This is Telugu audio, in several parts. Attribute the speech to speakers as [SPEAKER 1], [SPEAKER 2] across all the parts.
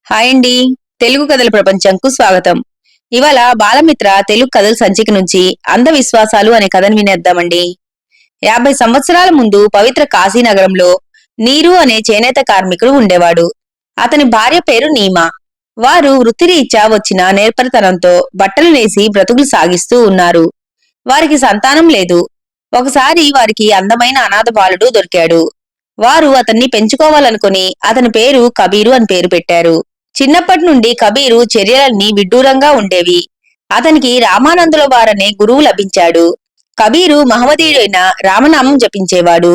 [SPEAKER 1] హాయ్ అండి. తెలుగు కథల ప్రపంచంకు స్వాగతం. ఇవాళ బాలమిత్ర తెలుగు కథల సంచిక నుంచి అంధవిశ్వాసాలు అనే కథను వినేద్దామండి. 50 సంవత్సరాల ముందు పవిత్ర కాశీనగరంలో నీరు అనే చేనేత కార్మికుడు ఉండేవాడు. అతని భార్య పేరు నీమా. వారు వృత్తిరీత్యా వచ్చిన నేర్పరితనంతో బట్టలు నేసి బ్రతుకులు సాగిస్తూ ఉన్నారు. వారికి సంతానం లేదు. ఒకసారి వారికి అందమైన అనాథ బాలుడు దొరికాడు. వారు అతన్ని పెంచుకోవాలనుకుని అతని పేరు కబీరు అని పేరు పెట్టారు. చిన్నప్పటి నుండి కబీరు చర్యలన్నీ విడ్డూరంగా ఉండేవి. అతనికి రామానందుల వారనే గురువు లభించాడు. కబీరు మహమ్మదీయుడైన రామనామం జపించేవాడు.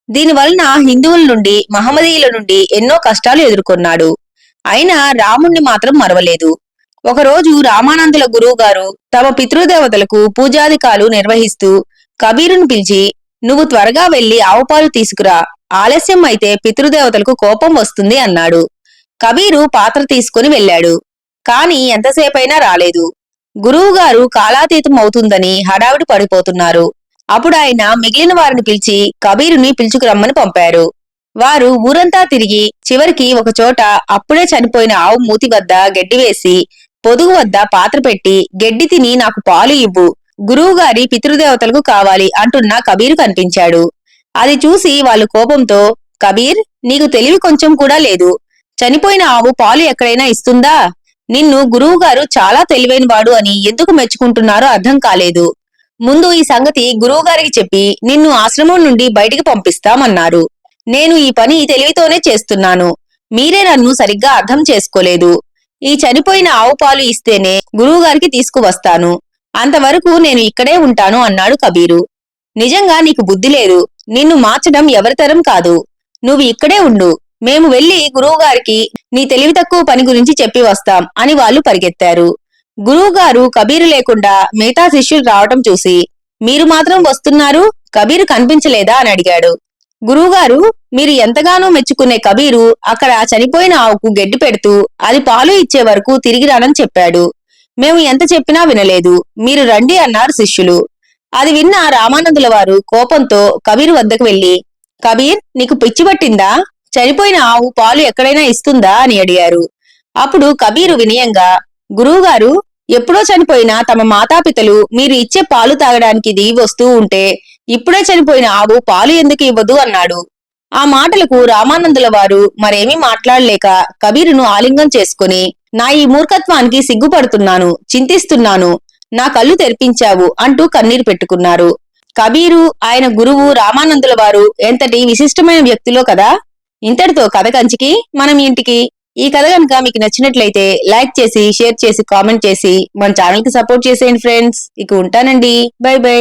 [SPEAKER 1] దీనివలన హిందువుల నుండి మహమ్మదీయుల నుండి ఎన్నో కష్టాలు ఎదుర్కొన్నాడు. అయినా రాముణ్ణి మాత్రం మరవలేదు. ఒకరోజు రామానందుల గురువు గారు తమ పితృదేవతలకు పూజాదికాలు నిర్వహిస్తూ కబీరును పిలిచి, నువ్వు త్వరగా వెళ్లి ఆవుపాలు తీసుకురా, ఆలస్యం అయితే పితృదేవతలకు కోపం వస్తుంది అన్నాడు. కబీరు పాత్ర తీసుకుని వెళ్లాడు. కాని ఎంతసేపైనా రాలేదు. గురువుగారు కాలాతీతం అవుతుందని హడావిడి పడిపోతున్నారు. అప్పుడు ఆయన మిగిలిన వారిని పిలిచి కబీరుని పిలుచుకురమ్మని పంపారు. వారు ఊరంతా తిరిగి చివరికి ఒకచోట అప్పుడే చనిపోయిన ఆవు మూతి వద్ద గడ్డి వేసి పొదుగు వద్ద పాత్ర పెట్టి, గడ్డి తిని నాకు పాలు ఇవ్వు, గురువుగారి పితృదేవతలకు కావాలి అంటున్న కబీరు కనిపించాడు. అది చూసి వాళ్ళు కోపంతో, కబీర్, నీకు తెలివి కొంచెం కూడా లేదు. చనిపోయిన ఆవు పాలు ఎక్కడైనా ఇస్తుందా? నిన్ను గురువుగారు చాలా తెలివైనవాడు అని ఎందుకు మెచ్చుకుంటున్నారో అర్థం కాలేదు. ముందు ఈ సంగతి గురువుగారికి చెప్పి నిన్ను ఆశ్రమం నుండి బయటికి పంపిస్తామన్నారు. నేను ఈ పని తెలివితోనే చేస్తున్నాను. మీరే నన్ను సరిగ్గా అర్థం చేసుకోలేదు. ఈ చనిపోయిన ఆవు పాలు ఇస్తేనే గురువుగారికి తీసుకువస్తాను. అంతవరకు నేను ఇక్కడే ఉంటాను అన్నాడు కబీరు. నిజంగా నీకు బుద్ధి లేదు. నిన్ను మార్చడం ఎవరితరం కాదు. నువ్వు ఇక్కడే ఉండు. మేము వెళ్లి గురువుగారికి నీ తెలివి తక్కువ పని గురించి చెప్పి వస్తాం అని వాళ్ళు పరిగెత్తారు. గురువుగారు కబీరు లేకుండా మిగతా శిష్యులు రావటం చూసి, మీరు మాత్రం వస్తున్నారు, కబీరు కనిపించలేదా అని అడిగాడు. గురువుగారు, మీరు ఎంతగానో మెచ్చుకునే కబీరు అక్కడ చనిపోయిన ఆవుకు గడ్డి పెడుతూ అది పాలు ఇచ్చే వరకు తిరిగి రానని చెప్పాడు. మేము ఎంత చెప్పినా వినలేదు. మీరు రండి అన్నారు శిష్యులు. అది విన్న రామానందుల వారు కోపంతో కబీరు వద్దకు వెళ్లి, కబీర్, నీకు పిచ్చి పట్టిందా? చనిపోయిన ఆవు పాలు ఎక్కడైనా ఇస్తుందా అని అడిగారు. అప్పుడు కబీరు వినయంగా, గురువుగారు, ఎప్పుడో చనిపోయిన తమ మాతాపితలు మీరు ఇచ్చే పాలు తాగడానికి దిగి వస్తూ ఉంటే ఇప్పుడే చనిపోయిన ఆవు పాలు ఎందుకు ఇవ్వదు అన్నాడు. ఆ మాటలకు రామానందుల వారు మరేమీ మాట్లాడలేక కబీరును ఆలింగం చేసుకుని, నా ఈ మూర్ఖత్వానికి సిగ్గుపడుతున్నాను, చింతిస్తున్నాను, నా కళ్ళు తెరిపించావు అంటూ కన్నీరు పెట్టుకున్నారు. కబీరు, ఆయన గురువు రామానందుల వారు ఎంతటి విశిష్టమైన వ్యక్తులో కదా. ఇంతటితో కథ కంచికి మనం ఇంటికి. ఈ కథ కనుక మీకు నచ్చినట్లయితే లైక్ చేసి, షేర్ చేసి, కామెంట్ చేసి మన ఛానల్ కి సపోర్ట్ చేసేయండి ఫ్రెండ్స్. ఇక ఉంటానండి. By by.